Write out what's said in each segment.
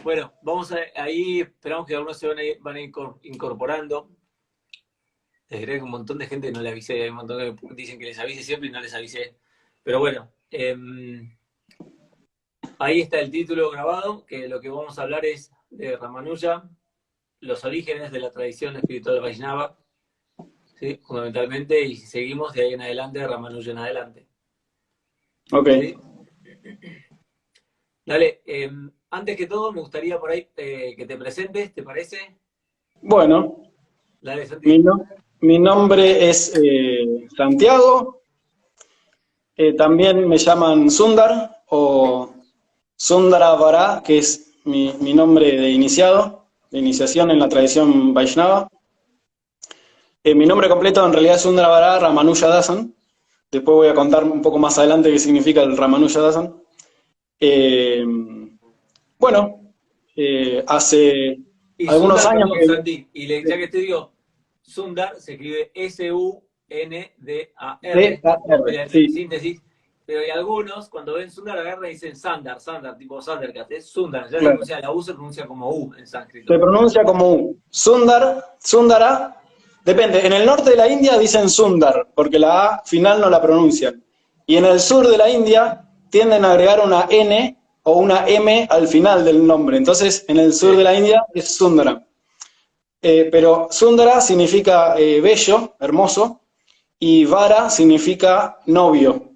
Bueno, ahí, esperamos que algunos van a ir incorporando. Les diré que un montón de gente no le avisé, hay un montón que dicen que les avise siempre y no les avisé. Pero bueno, ahí está el título grabado, que lo que vamos a hablar es de Ramanuja, los orígenes de la tradición espiritual Vaishnava, ¿sí? Fundamentalmente, y si seguimos de ahí en adelante, de Ramanuja en adelante. Ok. ¿Sí? Dale, antes que todo me gustaría por ahí que te presentes, ¿te parece? Bueno, Dale, mi, Santi. no- mi nombre es Santiago. También me llaman Sundar o Sundara Vara, que es mi nombre de iniciado, de iniciación en la tradición Vaishnava. Mi nombre completo en realidad es Sundara Vara Ramanuja Dasan. Después voy a contar un poco más adelante qué significa el Ramanuja Dasan. Eh, bueno, hace Y algunos Sundar, años perdón, que... Santi, ya que te digo, Sundar se escribe Sundar, D-A-R, en sí, síntesis, pero hay algunos, cuando ven Sundar, agarran y dicen Sandar, tipo Sandercat, es Sundar, ya se claro. pronuncia, la U se pronuncia como U en Se sánscrito. pronuncia como U. Sundar, Sundara, depende. En el norte de la India dicen Sundar, porque la A final no la pronuncian. Y en el sur de la India tienden a agregar una N o una M al final del nombre. Entonces, en el sur de Sí. la India es Sundara. Pero Sundara significa bello, hermoso, y Vara significa novio.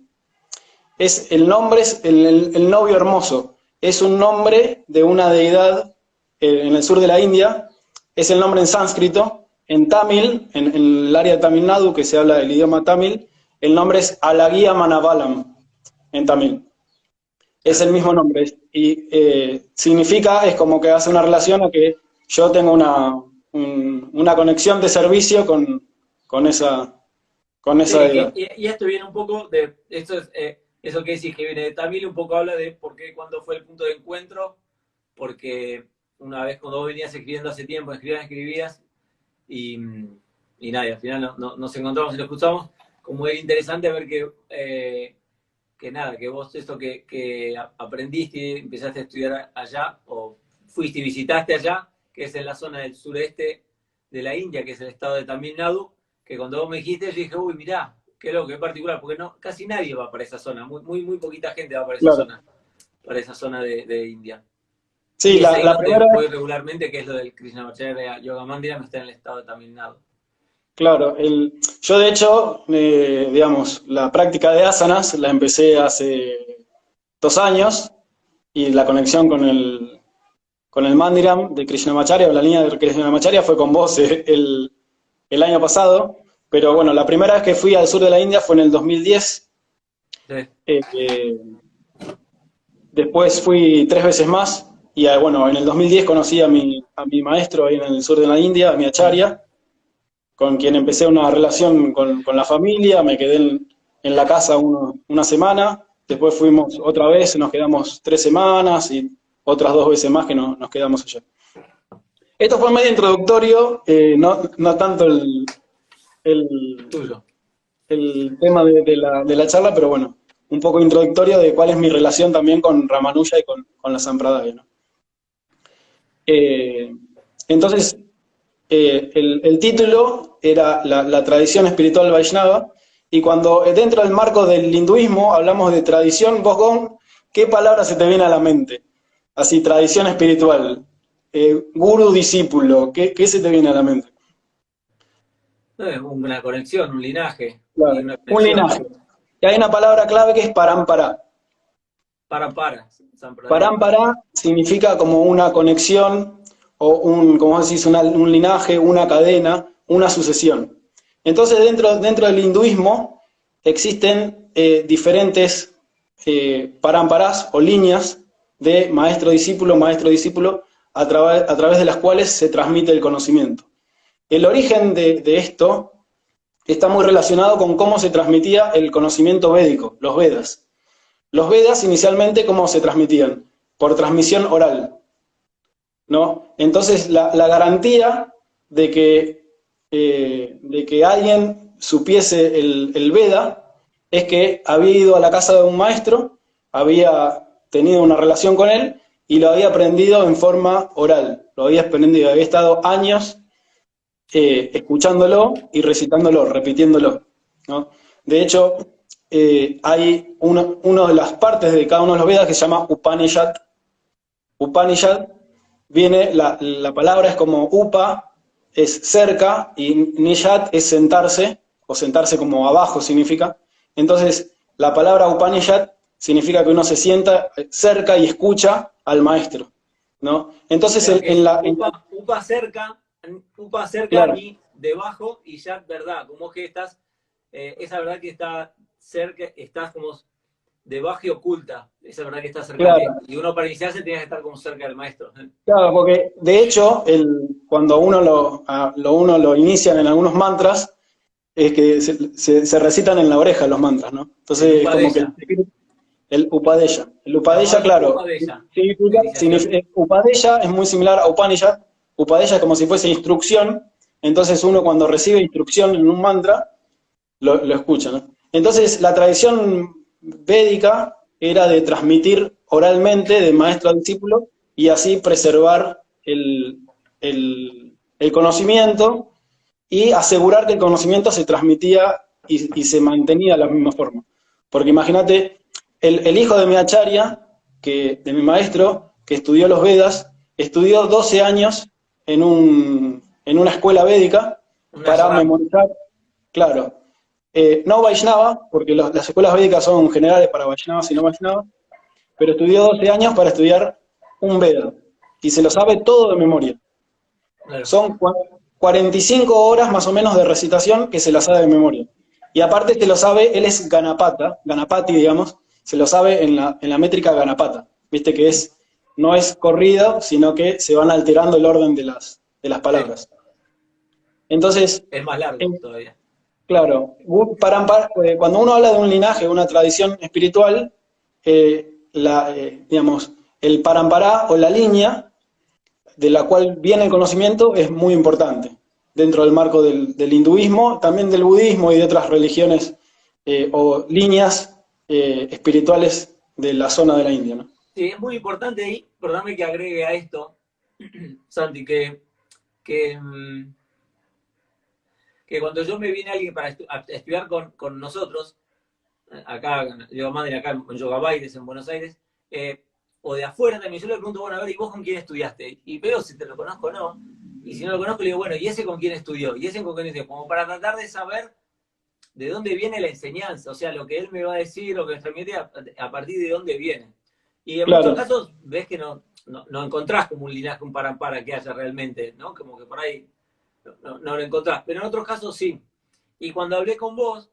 El nombre es el novio hermoso. Es un nombre de una deidad en el sur de la India. Es el nombre en sánscrito. En tamil, en el área de Tamil Nadu, que se habla el idioma tamil, el nombre es Alagia Manavalam, en tamil. Es el Claro. mismo nombre. Y significa, es como que hace una relación a que yo tengo una conexión de servicio con esa Sí, deidad. y esto viene un poco de, esto es, eso que decís que viene de Tamil, un poco habla de por qué, cuándo fue el punto de encuentro, porque una vez cuando vos venías escribiendo hace tiempo, escribías, y, y nada, y al final nos encontramos y nos cruzamos, como es interesante ver que nada, que vos esto que aprendiste y empezaste a estudiar allá, o fuiste y visitaste allá, que es en la zona del sureste de la India, que es el estado de Tamil Nadu, que cuando vos me dijiste, yo dije, uy, mirá, qué loco, qué particular, porque no, casi nadie va para esa zona, muy poquita gente va Claro. para esa zona de India. Sí, Y es ahí la donde primera voy vez. regularmente, que es lo del Krishnamacharya Yoga Mandira, está en el estado de Tamil Nadu. Claro, yo de hecho, digamos, la práctica de asanas la empecé hace 2 años y la conexión con el Mandiram de Krishnamacharya o la línea de Krishnamacharya fue con vos el año pasado, pero bueno, la primera vez que fui al sur de la India fue en el 2010, Sí. eh, eh, después fui 3 veces más y bueno, en el 2010 conocí a mi maestro ahí en el sur de la India, a mi acharya, con quien empecé una relación con la familia, me quedé en la casa una semana, después fuimos otra vez, nos quedamos 3 semanas y otras 2 veces más que nos quedamos allá. Esto fue medio introductorio, no tanto el, Tuyo. el tema de la charla, pero bueno, un poco introductorio de cuál es mi relación también con Ramanuja y con la Sampradaya, ¿no? Eh, entonces, el título era la tradición espiritual Vaishnava, y cuando dentro del marco del hinduismo hablamos de tradición, vos, Gon, ¿qué palabra se te viene a la mente? Así, tradición espiritual, guru, discípulo, ¿qué se te viene a la mente? No, es una conexión, un linaje y Claro, una un conexión. linaje. Y hay una palabra clave que es parampara. Sampradaya. Parampara significa como una conexión o como decís, un linaje, una cadena, una sucesión. Entonces, dentro del hinduismo existen diferentes paramparas o líneas de maestro-discípulo, a través de las cuales se transmite el conocimiento. El origen de esto está muy relacionado con cómo se transmitía el conocimiento védico, los Vedas. Los Vedas inicialmente, ¿cómo se transmitían? Por transmisión oral, ¿no? Entonces, la garantía de que alguien supiese el Veda es que había ido a la casa de un maestro, había tenido una relación con él y lo había aprendido en forma oral, lo había aprendido, había estado años escuchándolo y recitándolo, repitiéndolo, ¿no? De hecho, hay una de las partes de cada uno de los Vedas que se llama Upanishad. Upanishad viene, la palabra es como upa, es cerca, y nishad es sentarse, o sentarse como abajo significa. Entonces, la palabra Upanishad significa que uno se sienta cerca y escucha al maestro, ¿no? Entonces, Claro, que es upa cerca, claro, ni debajo, y ya verdad, como que estás, esa verdad que está cerca, estás como debajo y oculta, esa verdad que está cerca de, claro, y uno para iniciarse tiene que estar como cerca del maestro. claro, porque de hecho, cuando uno lo inician en algunos mantras, es que se recitan en la oreja los mantras, ¿no? El Entonces es como que Upadella, el Upadella. El la Upadella, famosa claro, Upadella, la significa, iniciación. Upadella es muy similar a Upanishad. Upadella es como si fuese instrucción, entonces uno cuando recibe instrucción en un mantra, lo escucha, ¿no? Entonces la tradición védica era de transmitir oralmente de maestro a discípulo y así preservar el conocimiento y asegurar que el conocimiento se transmitía y se mantenía de la misma forma. Porque imagínate, el hijo de mi acharya, de mi maestro, que estudió los Vedas, estudió 12 años en una escuela védica Un para ashram. memorizar, claro, no Vaishnava, porque las escuelas védicas son generales para Vaishnavas y no Vaishnavas, pero estudió 12 años para estudiar un Veda, y se lo sabe todo de memoria. Claro. Son 45 horas más o menos de recitación que se la sabe de memoria. Y aparte se lo sabe, él es Ganapata, Ganapati, digamos, se lo sabe en la métrica Ganapata. Viste que no es corrido, sino que se van alterando el orden de las Sí, palabras. Entonces, es más eh, largo todavía. claro, cuando uno habla de un linaje, una tradición espiritual, digamos, el parampará o la línea de la cual viene el conocimiento es muy importante dentro del marco del hinduismo, también del budismo y de otras religiones o líneas espirituales de la zona de la India, ¿no? Sí, es muy importante ahí, perdóname que agregue a esto, Santi, que, mm, que cuando yo me vine a alguien para a estudiar con nosotros, acá, yo madre acá en Yoga Bailes, en Buenos Aires, o de afuera también, yo le pregunto, bueno, a ver, ¿y vos con quién estudiaste? Y veo si te lo conozco o no, y si no lo conozco, le digo, bueno, ¿y ese con quién estudió? ¿Y ese con quién estudió? Como para tratar de saber de dónde viene la enseñanza, o sea, lo que él me va a decir, lo que nos transmite, a partir de dónde viene. Y en muchos Claro, casos ves que no encontrás como un linaje, un parampara que haya realmente, ¿no? Como que por ahí no lo encontrás, pero en otros casos sí. Y cuando hablé con vos,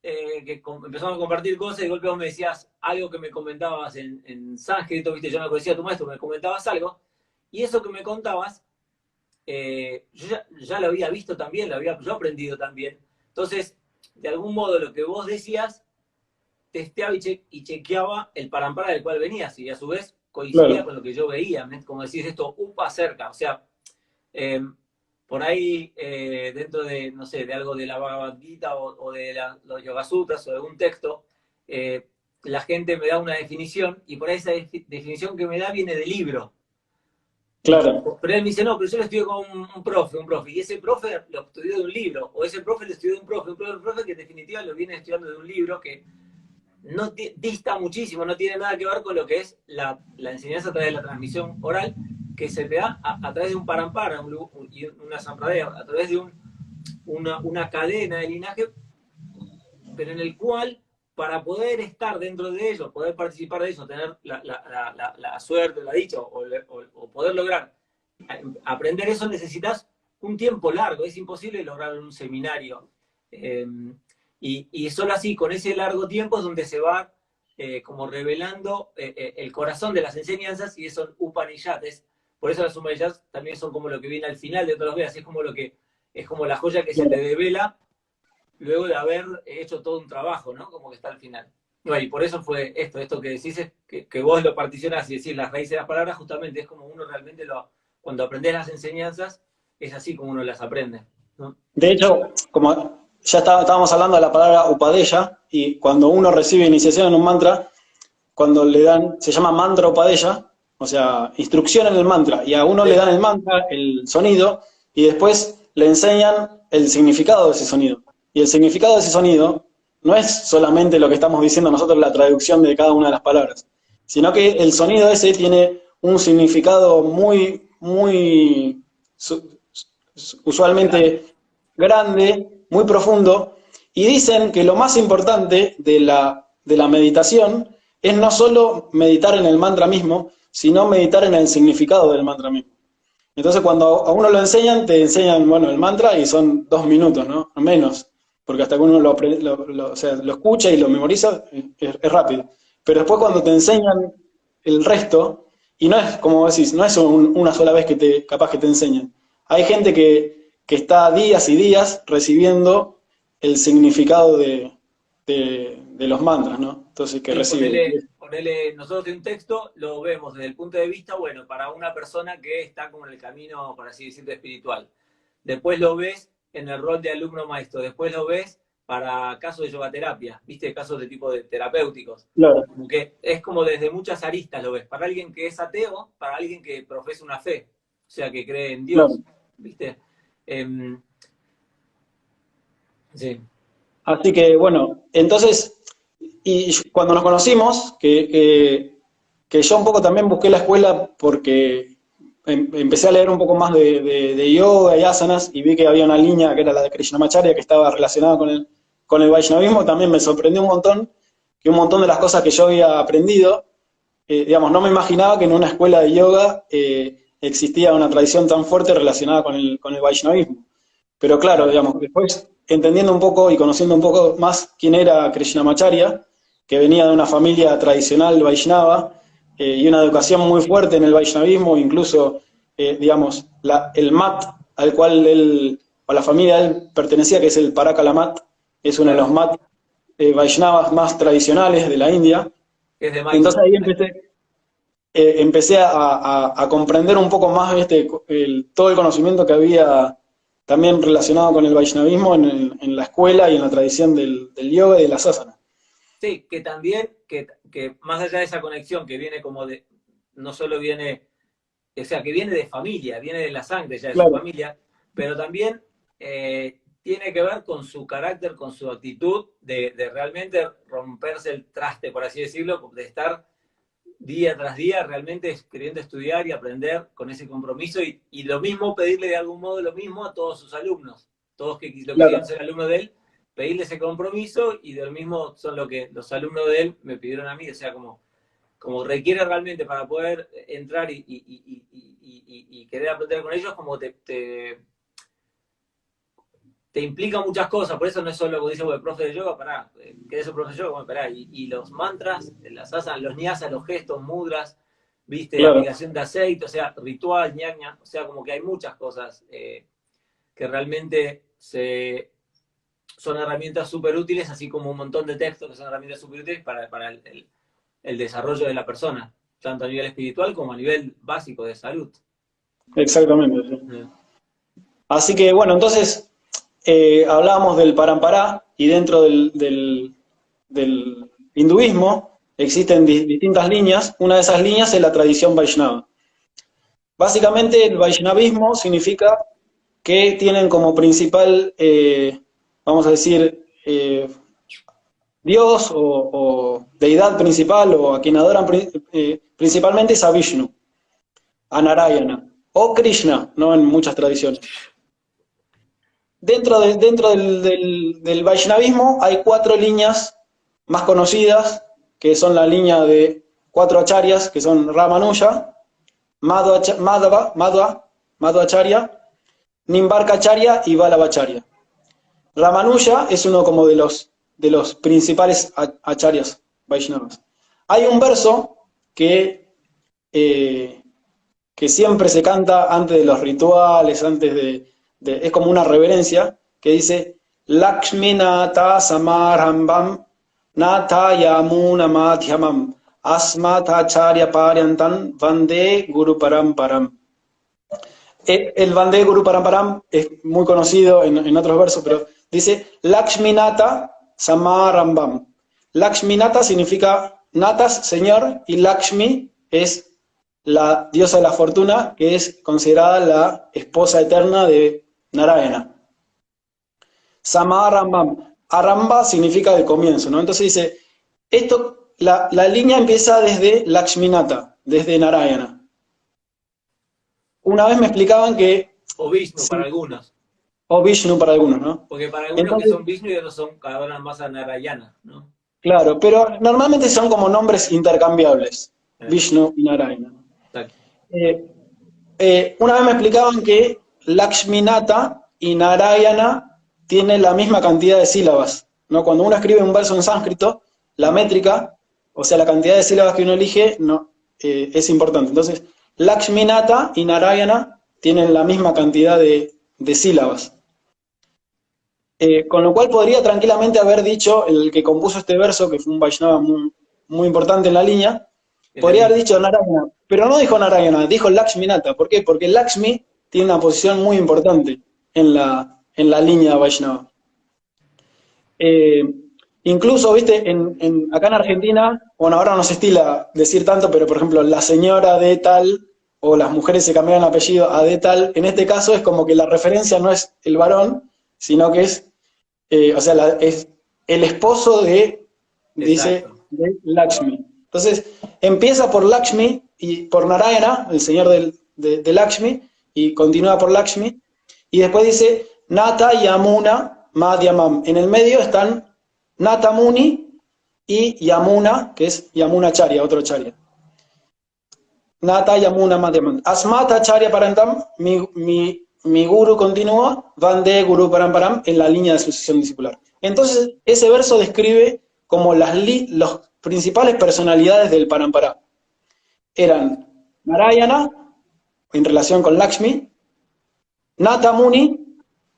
empezamos a compartir cosas y de golpe vos me decías algo que me comentabas en sánscrito, viste, yo no conocía a tu maestro, me comentabas algo, y eso que me contabas, yo ya lo había visto también, lo había yo aprendido también. Entonces, de algún modo lo que vos decías, testeaba y chequeaba el parampara del cual venías, y a su vez coincidía claro, con lo que yo veía, ¿me? Como decís esto, upa cerca, o sea, eh, por ahí dentro de, no sé, de algo de la Bhagavad Gita o de los Yoga Sutras o de algún texto, la gente me da una definición y por ahí esa definición que me da viene del libro. claro, Pero él me dice, no, pero yo lo estudio con un profe, y ese profe lo estudió de un libro, o ese profe lo estudió de un profe que en definitiva lo viene estudiando de un libro que no dista muchísimo, no tiene nada que ver con lo que es la enseñanza a través de la transmisión oral, que se te da a través de un parampara y una sampradea, a través de una cadena de linaje, pero en el cual, para poder estar dentro de ello, poder participar de eso, tener la suerte, la dicha, o poder lograr aprender eso, necesitas un tiempo largo, es imposible lograr en un seminario. Eh, y solo así, con ese largo tiempo, es donde se va como revelando el corazón de las enseñanzas, y son Upanishads. Por eso las Upanishads también son como lo que viene al final de todos los Vedas, es como la joya que se te claro. devela luego de haber hecho todo un trabajo, ¿no? Como que está al final. Bueno, y por eso fue esto que decís, es que vos lo particionás y decís las raíces de las palabras, justamente es como uno realmente cuando aprendes las enseñanzas, es así como uno las aprende, ¿no? De hecho, como ya estábamos hablando de la palabra Upadella, y cuando uno recibe iniciación en un mantra, cuando le dan, se llama mantra Upadella, o sea, instrucción en el mantra, y a uno le dan el mantra, el sonido, y después le enseñan el significado de ese sonido. Y el significado de ese sonido no es solamente lo que estamos diciendo nosotros, la traducción de cada una de las palabras, sino que el sonido ese tiene un significado muy, muy usualmente grande, muy profundo, y dicen que lo más importante de la meditación es no solo meditar en el mantra mismo, sino meditar en el significado del mantra mismo. Entonces, cuando a uno lo enseñan, te enseñan, bueno, el mantra y son 2 minutos, ¿no? Menos, porque hasta que uno o sea, lo escucha y lo memoriza, es rápido. Pero después cuando te enseñan el resto, y no es, como decís, no es una sola vez que capaz que te enseñan. Hay gente que está días y días recibiendo el significado de los mantras, ¿no? Entonces, que Sí, recibe. nosotros en un texto lo vemos desde el punto de vista, bueno, para una persona que está como en el camino, por así decirlo, espiritual. Después lo ves en el rol de alumno maestro, después lo ves para casos de yogaterapia, ¿viste? Casos de tipo de terapéuticos. Claro, Como que es como desde muchas aristas lo ves. Para alguien que es ateo, para alguien que profesa una fe, o sea, que cree en claro. Dios, ¿viste? Sí. Así que, bueno, entonces, y cuando nos conocimos, que yo un poco también busqué la escuela porque empecé a leer un poco más de yoga y asanas y vi que había una línea que era la de Krishnamacharya que estaba relacionada con el Vaishnavismo, también me sorprendió un montón que un montón de las cosas que yo había aprendido, digamos, no me imaginaba que en una escuela de yoga existía una tradición tan fuerte relacionada con el Vaishnavismo. Pero claro, digamos, después entendiendo un poco y conociendo un poco más quién era Krishnamacharya, que venía de una familia tradicional Vaishnava y una educación muy fuerte en el Vaishnavismo, incluso, digamos, el mat al cual él, o la familia de él pertenecía, que es el Parakalamat, es uno de los Claro. mat Vaishnavas más tradicionales de la India. Es de Entonces Mysore. ahí empecé a comprender un poco más todo el conocimiento que había también relacionado con el Vaishnavismo en la escuela y en la tradición del yoga y de las asanas. Sí, que también, que más allá de esa conexión que viene como de, no solo viene, o sea, que viene de familia, viene de la sangre ya de su Claro, familia, pero también tiene que ver con su carácter, con su actitud de realmente romperse el traste, por así decirlo, de estar día tras día realmente queriendo estudiar y aprender con ese compromiso y lo mismo pedirle de algún modo lo mismo a todos sus alumnos, todos que lo querían claro, ser alumnos de él, pedirle ese compromiso y de lo mismo son lo que los alumnos de él me pidieron a mí, o sea, como requiere realmente para poder entrar y querer aprender con ellos, como te implica muchas cosas, por eso no es solo como dice el profe de yoga, pará, ¿querés ser profe de yoga? Bueno, pará, y los mantras, las asanas, los nyasas, los gestos, mudras, viste, claro. aplicación de aceite, o sea, ritual, ñaña, o sea, como que hay muchas cosas que realmente son herramientas súper útiles, así como un montón de textos que son herramientas súper útiles para el desarrollo de la persona, tanto a nivel espiritual como a nivel básico de salud. Exactamente. Sí. Mm. Así que bueno, entonces hablábamos del Parampará y dentro del hinduismo existen distintas líneas. Una de esas líneas es la tradición Vaishnava. Básicamente el Vaishnavismo significa que tienen como principal, vamos a decir, Dios o deidad principal o a quien adoran principalmente es a Vishnu, a Narayana o Krishna, ¿no? En muchas tradiciones. Dentro del Vaishnavismo hay 4 líneas más conocidas, que son la línea de 4 acharyas, que son Ramanuja, Madhvacharya, Nimbarkacharya y Vallabhacharya. Ramanuja es uno como de los principales acharyas Vaishnavas. Hay un verso eh, que siempre se canta antes de los rituales, es como una reverencia, que dice Lakshmi Nata Samarambam Nata Yamuna Madhyamam Asmatacharya Paryantan Vande Guru Paramparam. El Vande Guru Paramparam es muy conocido en otros versos, pero dice Lakshmi Nata Samarambam. Lakshmi Nata significa Natas, Señor, y Lakshmi es la diosa de la fortuna, que es considerada la esposa eterna de Narayana. Sama Arambam. Aramba significa el comienzo, ¿no? Entonces dice, la línea empieza desde Lakshminata, desde Narayana. Una vez me explicaban que... O Vishnu sí, para algunos. o Vishnu para algunos, ¿no? Porque para algunos Entonces, que son Vishnu y otros son cada vez más a Narayana, ¿no? claro, pero normalmente son como nombres intercambiables, Claro. Vishnu y Narayana. Exacto. Una vez me explicaban que Lakshminata y Narayana tienen la misma cantidad de sílabas, ¿no? Cuando uno escribe un verso en sánscrito, la métrica, o sea, la cantidad de sílabas que uno elige, no, es importante. Entonces, Lakshminata y Narayana tienen la misma cantidad de sílabas. Con lo cual podría tranquilamente haber dicho el que compuso este verso, que fue un Vaishnava muy, muy importante en la línea, podría haber dicho Narayana, pero no dijo Narayana, dijo Lakshminata. ¿Por qué? Porque Lakshmi tiene una posición muy importante en la línea Vaishnava. Incluso, viste, acá en Argentina, bueno, ahora no se estila decir tanto, pero por ejemplo, la señora de tal, o las mujeres se cambiaron el apellido a de tal, en este caso es como que la referencia no es el varón, sino que es, o sea, es el esposo de, dice, de Lakshmi. Entonces, empieza por Lakshmi y por Narayana, el señor de Lakshmi, y continúa por Lakshmi, y después dice Nata Yamuna Madhyamam. En el medio están Nata Muni y Yamuna, que es Yamuna Charya, otro Charya. Nata Yamuna Madhyamam. Asmata Charya Parantam, mi guru continúa, Vande Guru Paramparam, en la línea de sucesión discipular. Entonces, ese verso describe como las principales personalidades del Parampara. Eran Narayana, en relación con Lakshmi, Nata Muni,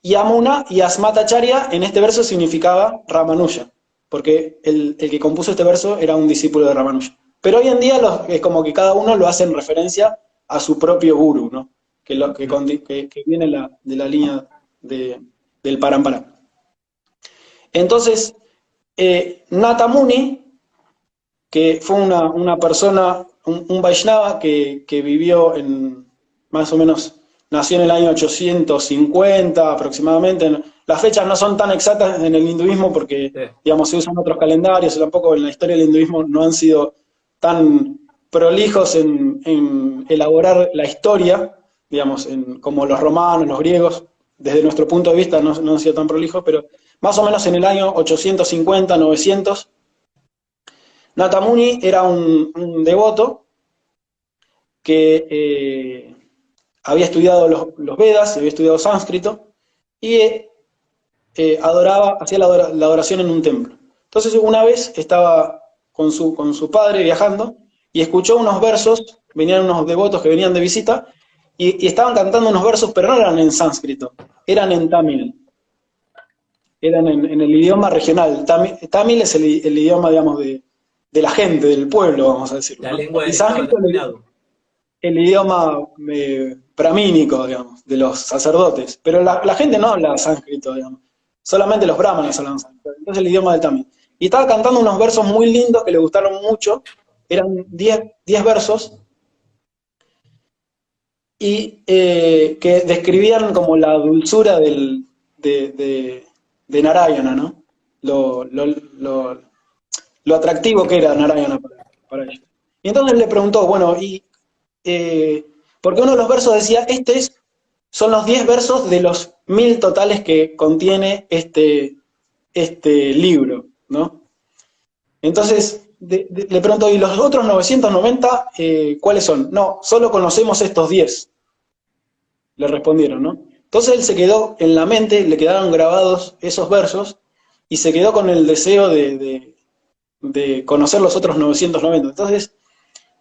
Yamuna y Asmatacharya, en este verso significaba Ramanuja, porque el que compuso este verso era un discípulo de Ramanuja. Pero hoy en día es como que cada uno lo hace en referencia a su propio guru, ¿no? Que viene de la línea del Parampara. Entonces, Nata Muni, que fue una persona, un Vaishnava que vivió más o menos, nació en el año 850 aproximadamente. Las fechas no son tan exactas en el hinduismo porque, digamos, se usan otros calendarios, y tampoco en la historia del hinduismo no han sido tan prolijos en elaborar la historia, digamos, como los romanos, los griegos, desde nuestro punto de vista no han sido tan prolijos, pero más o menos en el año 850, 900, Nata Muni era un devoto que había estudiado los Vedas, había estudiado sánscrito, y hacía la adoración en un templo. Entonces una vez estaba con su padre viajando, y escuchó unos versos, venían unos devotos que venían de visita, y estaban cantando unos versos, pero no eran en sánscrito, eran en tamil. Eran en el idioma regional. Tamil es el idioma, digamos, de la gente, del pueblo, vamos a decirlo. La ¿no? lengua del Y sánscrito el idioma brahmínico, digamos, de los sacerdotes. Pero la gente no habla sánscrito, digamos. Solamente los brahmanes hablan sánscrito. Entonces el idioma del Tamil. Y estaba cantando unos versos muy lindos que le gustaron mucho. Eran 10 versos. Y que describían como la dulzura de Narayana, ¿no? Lo atractivo que era Narayana para ellos. Y entonces le preguntó, bueno, porque uno de los versos decía, son los 10 versos de los 1000 totales que contiene este libro, ¿no? Entonces le preguntó, ¿y los otros 990 cuáles son? No, solo conocemos estos 10, le respondieron, ¿no? Entonces él se quedó en la mente, le quedaron grabados esos versos, y se quedó con el deseo de conocer los otros 990. Entonces,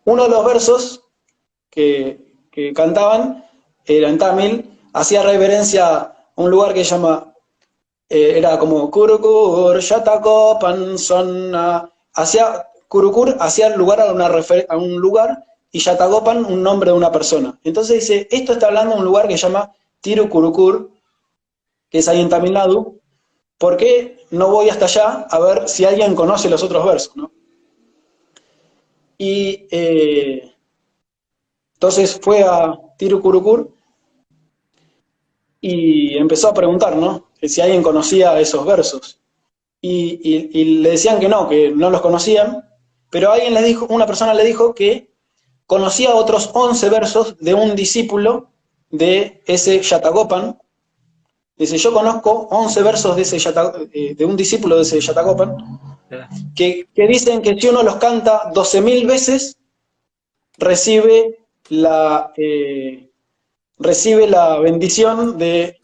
uno de los versos que cantaban era en tamil, hacía reverencia a un lugar que se llama, era como Kurukur, Shatako, Pansonna, Kurukur hacía lugar a un lugar, y Yatagopan un nombre de una persona. Entonces dice, esto está hablando de un lugar que se llama Tirukurukur, que es ahí en Tamil Nadu. ¿Por qué no voy hasta allá a ver si alguien conoce los otros versos, ¿no? Y Entonces fue a Tirucurucur y empezó a preguntar, ¿no? Que si alguien conocía esos versos. Y le decían que no los conocían, pero alguien le dijo, una persona le dijo que conocía otros 11 versos de un discípulo de ese Yatagopan. Dice, yo conozco 11 versos de, de un discípulo de ese Yatagopan, que dicen que si uno los canta 12.000 veces, recibe la bendición de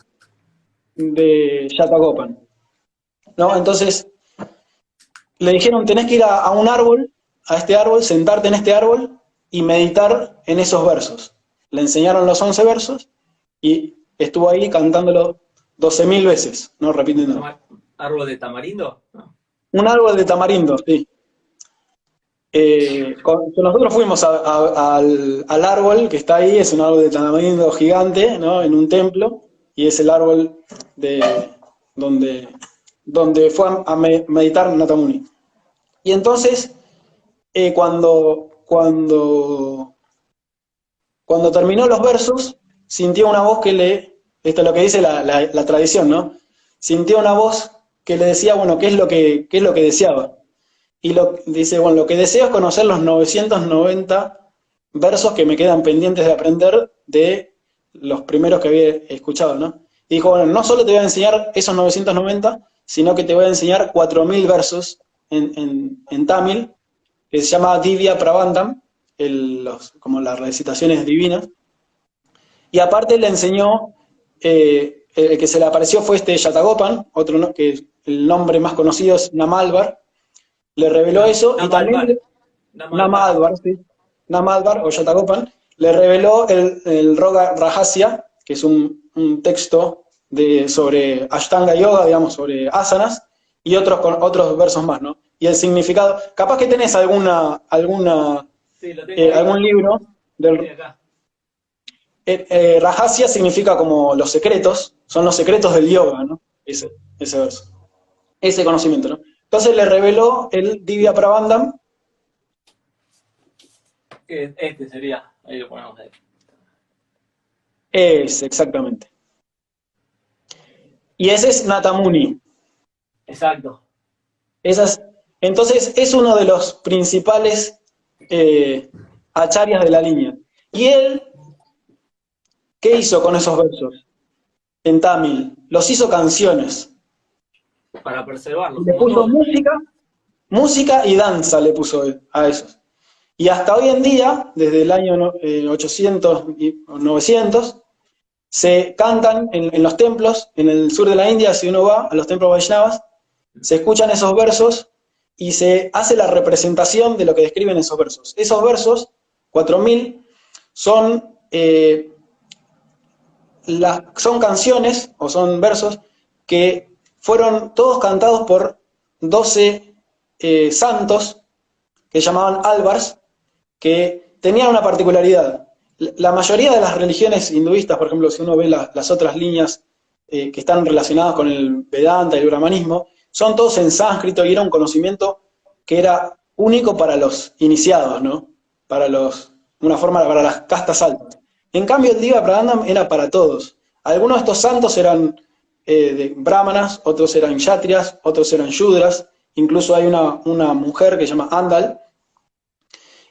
Yatagopan, ¿no? Entonces le dijeron, tenés que ir a un árbol, a este árbol, sentarte en este árbol y meditar en esos versos. Le enseñaron los 11 versos y estuvo ahí cantándolo 12.000 veces, ¿no? Repitiendo. ¿Árbol de tamarindo? No. Un árbol de tamarindo, sí. Nosotros fuimos al árbol que está ahí, es un árbol de tamarindo gigante, ¿no? En un templo, y es el árbol donde fue a meditar Natamuni. Y entonces, cuando terminó los versos, sintió una voz esto es lo que dice la tradición, ¿no? Sintió una voz que le decía, bueno, qué es lo que deseaba. Y dice, bueno, lo que deseo es conocer los 990 versos que me quedan pendientes de aprender de los primeros que había escuchado, ¿no? Y dijo, bueno, no solo te voy a enseñar esos 990, sino que te voy a enseñar 4.000 versos en tamil, que se llama Divya Prabandham, como las recitaciones divinas. Y aparte le enseñó, el que se le apareció fue este Yatagopan, otro, ¿no? Que el nombre más conocido es Namalvar. Le reveló eso y también Namadvar, sí, Namadvar o Yatagopan, le reveló el Roga Rajasya, que es un texto sobre Ashtanga Yoga, digamos, sobre asanas, y otros versos más, ¿no? Y el significado, capaz que tenés algún libro del Rajasya significa como los secretos, son los secretos del yoga, ¿no? Ese verso, ese conocimiento, ¿no? Entonces le reveló el Divya Prabandham. Este sería, ahí lo ponemos ahí. Exactamente. Y ese es Natamuni. Exacto. Entonces es uno de los principales acharyas de la línea. ¿Y él qué hizo con esos versos? En tamil. Los hizo canciones. Para preservarlos. Le puso música y danza le puso a esos. Y hasta hoy en día, desde el año 800 y 900, se cantan en los templos, en el sur de la India, si uno va a los templos Vaishnavas, se escuchan esos versos y se hace la representación de lo que describen esos versos. Esos versos, 4.000, son canciones o son versos que fueron todos cantados por 12 santos que se llamaban Alvars, que tenían una particularidad. La mayoría de las religiones hinduistas, por ejemplo, si uno ve las otras líneas que están relacionadas con el Vedanta y el brahmanismo, son todos en sánscrito y era un conocimiento que era único para los iniciados, ¿no? Una forma para las castas altas. En cambio, el Divya Prabandham era para todos. Algunos de estos santos eran de brahmanas, otros eran kshatriyas, otros eran shudras, incluso hay una mujer que se llama Andal,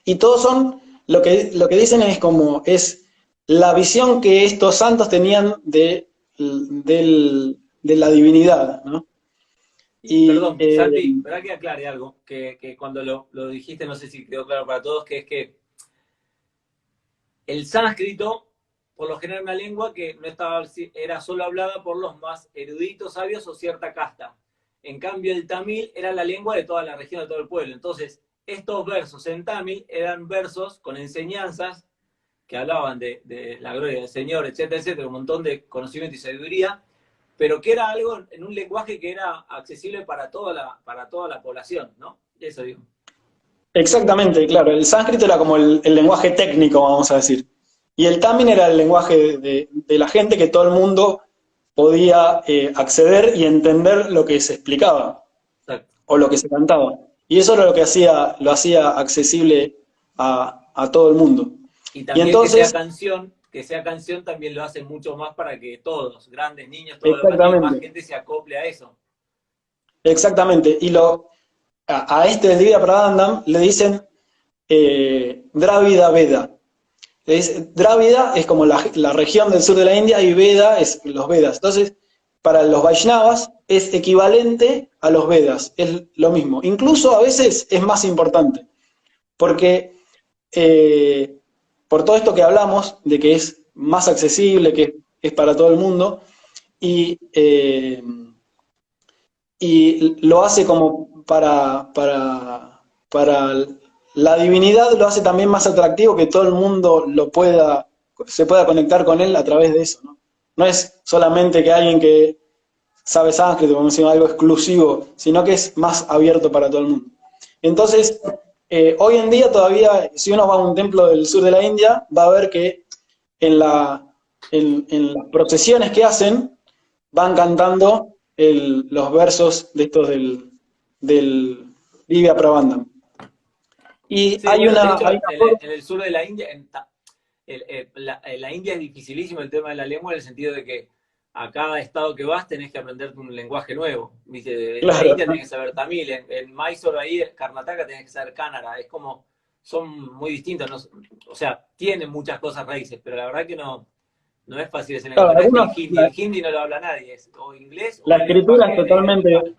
y todos son, lo que dicen es la visión que estos santos tenían de la divinidad, ¿no? Perdón, Santi, ¿verdad que aclare algo? Que cuando lo dijiste, no sé si quedó claro para todos, que es que el sánscrito, por lo general, una lengua que no era solo hablada por los más eruditos, sabios o cierta casta. En cambio, el tamil era la lengua de toda la región, de todo el pueblo. Entonces, estos versos en tamil eran versos con enseñanzas que hablaban de la gloria del Señor, etcétera, etcétera, un montón de conocimiento y sabiduría, pero que era algo en un lenguaje que era accesible para toda la población, ¿no? Eso digo. Exactamente, claro. El sánscrito era como el lenguaje técnico, vamos a decir. Y el tamil era el lenguaje de la gente, que todo el mundo podía acceder y entender lo que se explicaba. Exacto. O lo que se cantaba. Y eso era lo que lo hacía accesible a todo el mundo. Y Y también entonces, que sea canción también lo hace mucho más para que todos, grandes, niños, todo lo demás, y más exactamente, gente se acople a eso. exactamente. Y a este Divya Prabandam le dicen Dravida Veda. Drávida es como la región del sur de la India y Veda es los Vedas. Entonces, para los Vaishnavas es equivalente a los Vedas, es lo mismo. Incluso a veces es más importante, porque eh, por todo esto que hablamos, de que es más accesible, que es para todo el mundo, y, eh, y lo hace como para la divinidad, lo hace también más atractivo que todo el mundo se pueda conectar con él a través de eso, ¿no? No es solamente que alguien que sabe sánscrito, como decimos, algo exclusivo, sino que es más abierto para todo el mundo. Entonces, hoy en día todavía, si uno va a un templo del sur de la India, va a ver que en, la, en las procesiones que hacen, van cantando los versos de estos del Divya Prabandam. Y Sí, bueno, de hecho, hay una forma, en el sur de la India, en la India es dificilísimo el tema de la lengua en el sentido de que a cada estado que vas tenés que aprenderte un lenguaje nuevo. ¿Viste? En la claro, India tenés que saber tamil, en Mysore, ahí, Karnataka, tenés que saber kannada. Es como, son muy distintos. ¿No? O sea, tienen muchas cosas raíces, pero la verdad que no es fácil ese claro, lenguaje. No es que el hindi no lo habla nadie, es o inglés o la el escritura lenguaje native.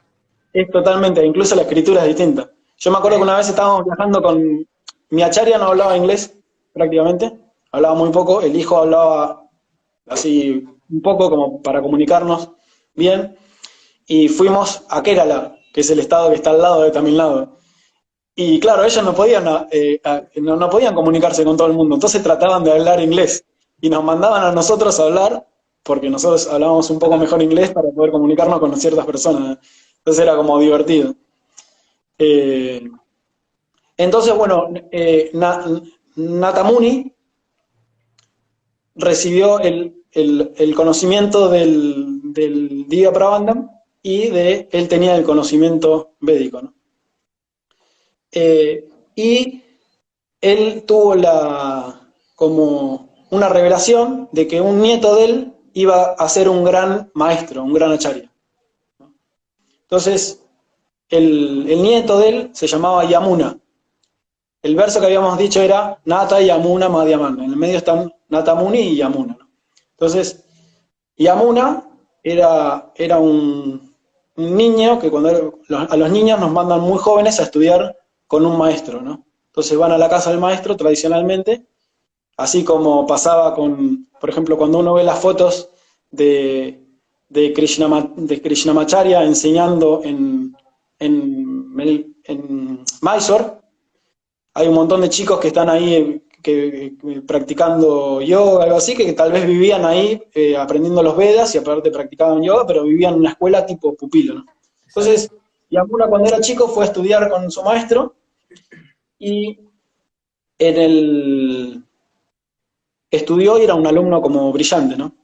es totalmente, incluso la escritura es distinta. Yo me acuerdo que una vez estábamos viajando con, mi acharya no hablaba inglés prácticamente, hablaba muy poco, el hijo hablaba así un poco como para comunicarnos bien, y fuimos a Kerala, que es el estado que está al lado de Tamil Nadu. Y claro, ellos no podían comunicarse con todo el mundo, entonces trataban de hablar inglés y nos mandaban a nosotros a hablar, porque nosotros hablábamos un poco mejor inglés para poder comunicarnos con ciertas personas. Entonces era como divertido. Eh, entonces, bueno, Natamuni recibió el conocimiento del Divya Prabandam y él tenía el conocimiento védico, ¿no? Y él tuvo como una revelación de que un nieto de él iba a ser un gran maestro, un gran acharya. Entonces, el nieto de él se llamaba Yamuna. El verso que habíamos dicho era Nata, Yamuna, Madhyaman. En el medio están Natamuni y Yamuna, ¿no? Entonces, Yamuna era un niño que a los niños nos mandan muy jóvenes a estudiar con un maestro, ¿no? Entonces van a la casa del maestro tradicionalmente, así como pasaba por ejemplo, cuando uno ve las fotos de Krishnamacharya enseñando en Mysore, hay un montón de chicos que están ahí practicando yoga, algo así, que tal vez vivían ahí aprendiendo los Vedas y aparte practicaban yoga, pero vivían en una escuela tipo pupilo, ¿no? Exacto. Entonces, Yamuna cuando era chico fue a estudiar con su maestro y en el estudió y era un alumno como brillante, ¿no?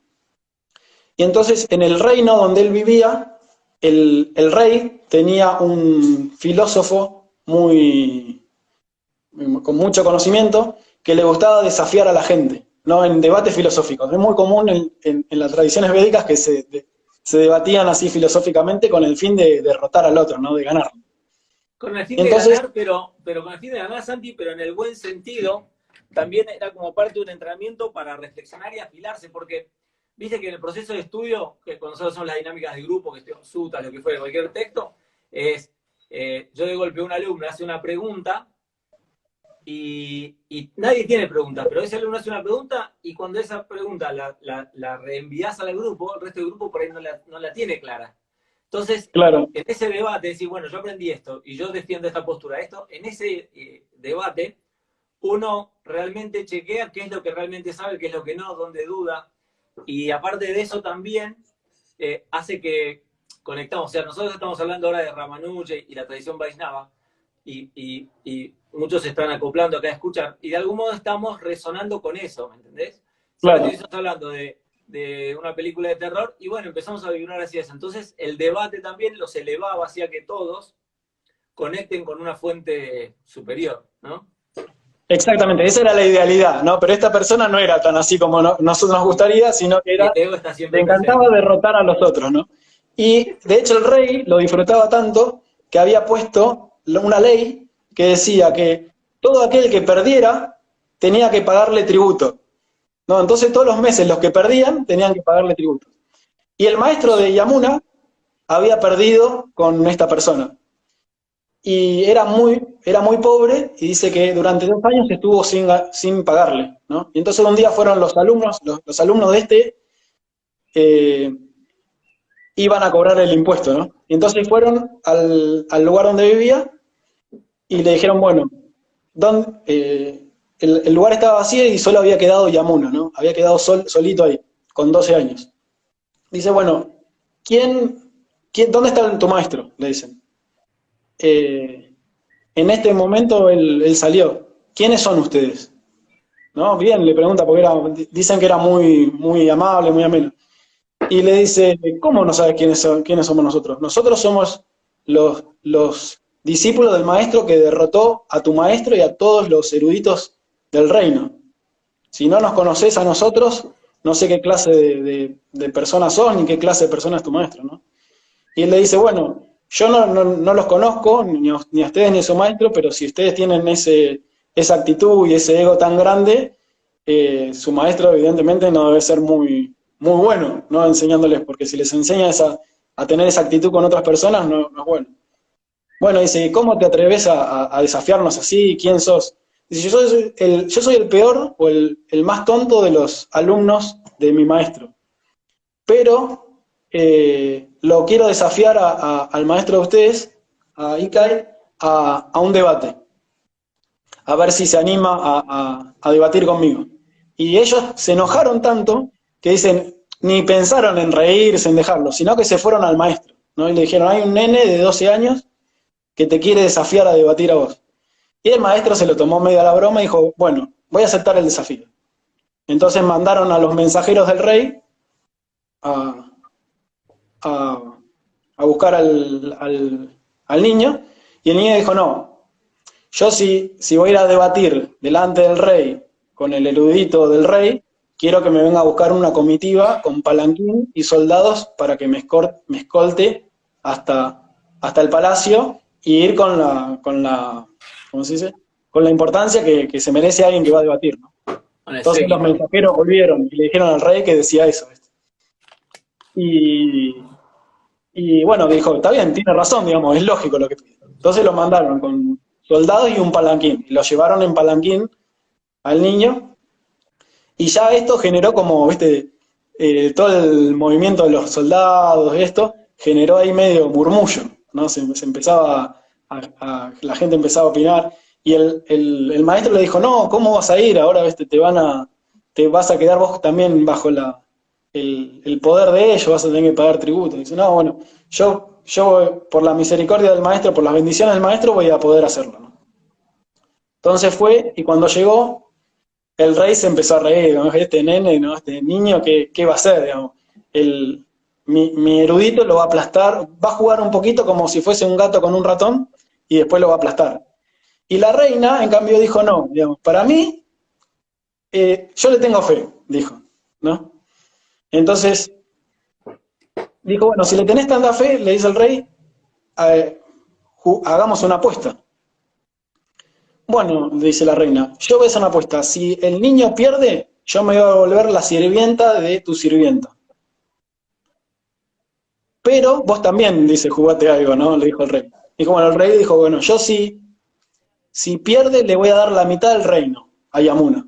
Y entonces en el reino donde él vivía, el rey tenía un filósofo con mucho conocimiento que le gustaba desafiar a la gente, ¿no? En debates filosóficos. Es muy común en las tradiciones védicas que se debatían así filosóficamente con el fin de derrotar al otro, ¿no? De ganar. Con el fin de Entonces, ganar, pero con el fin de ganar, Santi, pero en el buen sentido, también era como parte de un entrenamiento para reflexionar y afilarse, porque viste que en el proceso de estudio, que cuando nosotros son las dinámicas de grupo, que estudiamos sutas, lo que fuera, cualquier texto, es, yo de golpe un alumno hace una pregunta y nadie tiene preguntas, pero ese alumno hace una pregunta y cuando esa pregunta la reenvías al grupo, el resto del grupo por ahí no la tiene clara. Entonces, claro, en ese debate, decir, bueno, yo aprendí esto y yo defiendo esta postura, en ese debate, uno realmente chequea qué es lo que realmente sabe, qué es lo que no, dónde duda, y aparte de eso también hace que conectamos, o sea, nosotros estamos hablando ahora de Ramanuja y la tradición Vaishnava, y muchos se están acoplando acá a escuchar, y de algún modo estamos resonando con eso, ¿me entendés? Si ahora claro. estamos hablando de una película de terror, y bueno, empezamos a vibrar hacia eso. Entonces, el debate también los elevaba hacia que todos conecten con una fuente superior, ¿no? exactamente, esa era la idealidad, ¿no? Pero esta persona no era tan así como nosotros nos gustaría, sino que Y el era, ego está le siempre encantaba presente. derrotar a los otros, ¿no? Y de hecho el rey lo disfrutaba tanto que había puesto una ley que decía que todo aquel que perdiera tenía que pagarle tributo, ¿no? Entonces todos los meses los que perdían tenían que pagarle tributo. Y el maestro de Yamuna había perdido con esta persona. Y era muy pobre y dice que durante 2 años estuvo sin pagarle, ¿no? Y entonces un día fueron los alumnos de eh, iban a cobrar el impuesto, ¿no? Y entonces fueron al lugar donde vivía y le dijeron, bueno, el lugar estaba vacío y solo había quedado Yamuna, ¿no? Había quedado solito ahí, con 12 años. Dice, bueno, ¿dónde está tu maestro? Le dicen. Eh, en este momento él salió. ¿Quiénes son ustedes? ¿No? Bien, le pregunta porque dicen que era muy amable, muy ameno. Y le dice, ¿cómo no sabes quiénes somos nosotros? Nosotros somos los discípulos del maestro que derrotó a tu maestro y a todos los eruditos del reino. Si no nos conoces a nosotros, no sé qué clase de personas sos ni qué clase de persona es tu maestro, ¿no? Y él le dice, bueno, yo no los conozco, ni a ustedes ni a su maestro, pero si ustedes tienen esa actitud y ese ego tan grande, su maestro evidentemente no debe ser muy bueno, ¿no? Enseñándoles, porque si les enseña a tener esa actitud con otras personas, no es bueno. Bueno, dice, ¿cómo te atreves a desafiarnos así? ¿Quién sos? Dice, yo soy el peor o el más tonto de los alumnos de mi maestro, pero lo quiero desafiar al maestro de ustedes, a Ikai, a un debate, a ver si se anima a debatir conmigo. Y ellos se enojaron tanto que dicen, ni pensaron en reírse, en dejarlo, sino que se fueron al maestro, ¿no? Y le dijeron, hay un nene de 12 años que te quiere desafiar a debatir a vos. Y el maestro se lo tomó medio a la broma y dijo, bueno, voy a aceptar el desafío. Entonces mandaron a los mensajeros del rey a, a, a buscar al niño, y el niño dijo, no, yo si voy a ir a debatir delante del rey con el erudito del rey, quiero que me venga a buscar una comitiva con palanquín y soldados para que me escolte hasta el palacio y ir con la, ¿cómo se dice? Con la importancia que se merece alguien que va a debatir, ¿no? Con el Entonces los séquito. mensajeros volvieron y le dijeron al rey que decía eso, ¿viste? Y, y bueno, dijo, está bien, tiene razón, digamos, es lógico lo que pide. Entonces lo mandaron con soldados y un palanquín. Y lo llevaron en palanquín al niño. Y ya esto generó como, viste, todo el movimiento de los soldados, esto, generó ahí medio murmullo, ¿no? Se empezaba la gente empezaba a opinar. Y el maestro le dijo, no, ¿cómo vas a ir? Ahora, viste, te vas a quedar vos también bajo el poder de ellos, vas a tener que pagar tributo. Y dice, no, bueno, yo por la misericordia del maestro, por las bendiciones del maestro, voy a poder hacerlo, ¿no? Entonces fue, y cuando llegó, el rey se empezó a reír, ¿no? Este nene, ¿no? Este niño, ¿qué va a hacer? Digamos? El, mi erudito lo va a aplastar, va a jugar un poquito como si fuese un gato con un ratón, y después lo va a aplastar. Y la reina, en cambio, dijo, no, digamos, para mí, yo le tengo fe, dijo, ¿no? Entonces, dijo, bueno, si le tenés tanta fe, le dice el rey, hagamos una apuesta. Bueno, dice la reina, yo voy a hacer una apuesta. Si el niño pierde, yo me voy a volver la sirvienta de tu sirvienta. Pero vos también, dice, jugate algo, ¿no? Le dijo el rey. Dijo, bueno, el rey dijo, bueno, yo si pierde, le voy a dar la mitad del reino a Yamuna.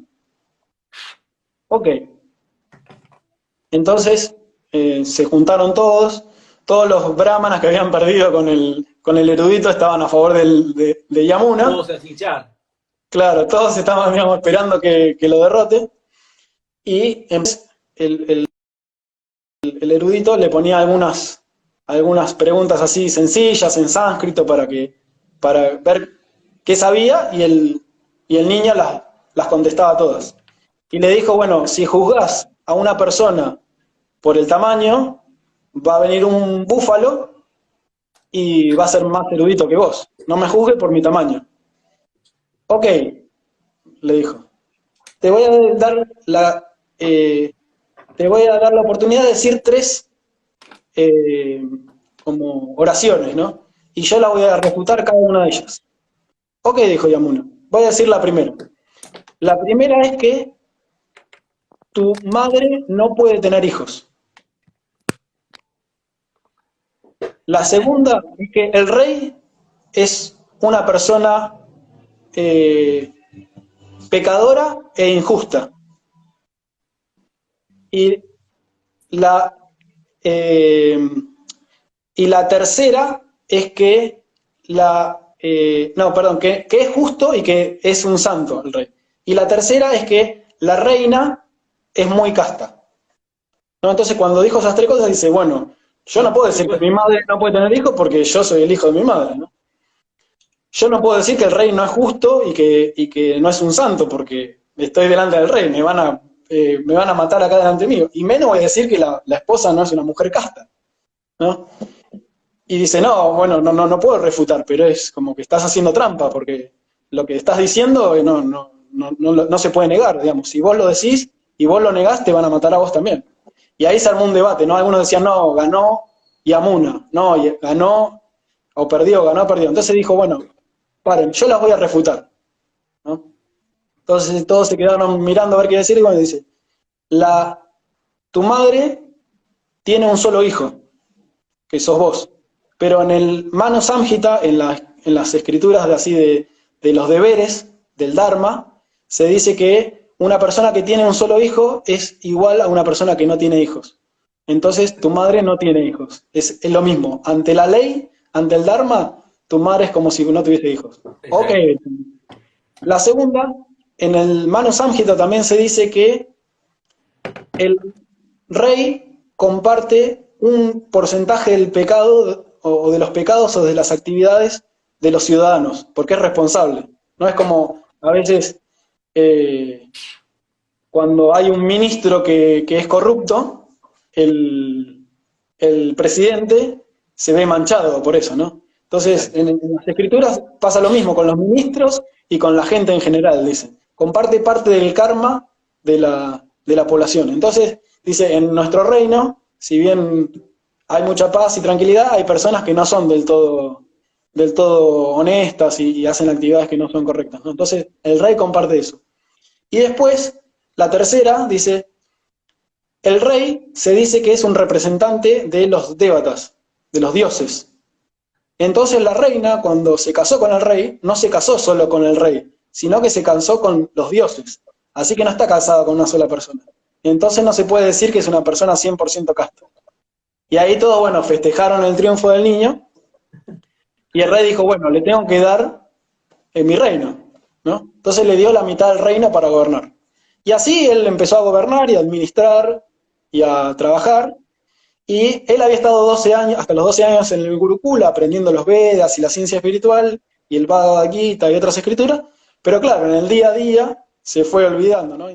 Ok. Entonces, se juntaron todos los brahmanas que habían perdido con el erudito estaban a favor de Yamuna. Todos a hinchar. Claro, todos estaban, digamos, esperando que lo derrote. Y entonces, el erudito le ponía algunas preguntas así sencillas en sánscrito para ver qué sabía, y el niño las contestaba todas. Y le dijo, bueno, si juzgás a una persona por el tamaño, va a venir un búfalo y va a ser más erudito que vos. No me juzgue por mi tamaño. Ok, le dijo. Te voy a dar la, te voy a dar la oportunidad de decir tres como oraciones, ¿no? Y yo la voy a refutar cada una de ellas. Ok, dijo Yamuna. Voy a decir la primera. La primera es que tu madre no puede tener hijos. La segunda es que el rey es una persona pecadora e injusta. Y la, eh, y la tercera es que que es justo y que es un santo el rey. Y la tercera es que la reina es muy casta, ¿no? Entonces cuando dijo esas tres cosas dice, bueno, yo no puedo decir que mi madre no puede tener hijos porque yo soy el hijo de mi madre, ¿no? Yo no puedo decir que el rey no es justo y que no es un santo porque estoy delante del rey, me van a matar acá delante mío. Y menos voy a decir que la esposa no es una mujer casta, ¿no? Y dice, no, bueno, no puedo refutar, pero es como que estás haciendo trampa, porque lo que estás diciendo no se puede negar, digamos. Si vos lo decís y vos lo negás, te van a matar a vos también. Y ahí se armó un debate, ¿no? Algunos decían, no, ganó Yamuna, no, ganó, o perdió, ganó, perdió. Entonces dijo, bueno, paren, yo las voy a refutar, ¿no? Entonces todos se quedaron mirando a ver qué decir, y bueno, dice, tu madre tiene un solo hijo, que sos vos. Pero en el Mano Samhita, en las escrituras de los deberes, del Dharma, se dice que una persona que tiene un solo hijo es igual a una persona que no tiene hijos. Entonces tu madre no tiene hijos. Es lo mismo. Ante la ley, ante el Dharma, tu madre es como si no tuviese hijos. Exacto. Ok. La segunda, en el Mano Samhita también se dice que el rey comparte un porcentaje del pecado o de los pecados o de las actividades de los ciudadanos, porque es responsable. No es como a veces cuando hay un ministro que es corrupto, el presidente se ve manchado por eso, ¿no? Entonces, en las escrituras pasa lo mismo con los ministros y con la gente en general, dicen. Comparte parte del karma de la población. Entonces, dice, en nuestro reino, si bien hay mucha paz y tranquilidad, hay personas que no son del todo honestas y hacen actividades que no son correctas, ¿no? Entonces, el rey comparte eso. Y después, la tercera, dice, el rey se dice que es un representante de los dévatas, de los dioses. Entonces la reina, cuando se casó con el rey, no se casó solo con el rey, sino que se casó con los dioses. Así que no está casada con una sola persona. Entonces no se puede decir que es una persona 100% casta. Y ahí todos, bueno, festejaron el triunfo del niño, y el rey dijo, bueno, le tengo que dar mi reino, ¿no? Entonces le dio la mitad del reino para gobernar. Y así él empezó a gobernar y a administrar y a trabajar, y él había estado 12 años, hasta los 12 años en el Gurukula, aprendiendo los Vedas y la ciencia espiritual, y el Bhagavad Gita y otras escrituras, pero claro, en el día a día se fue olvidando, ¿no?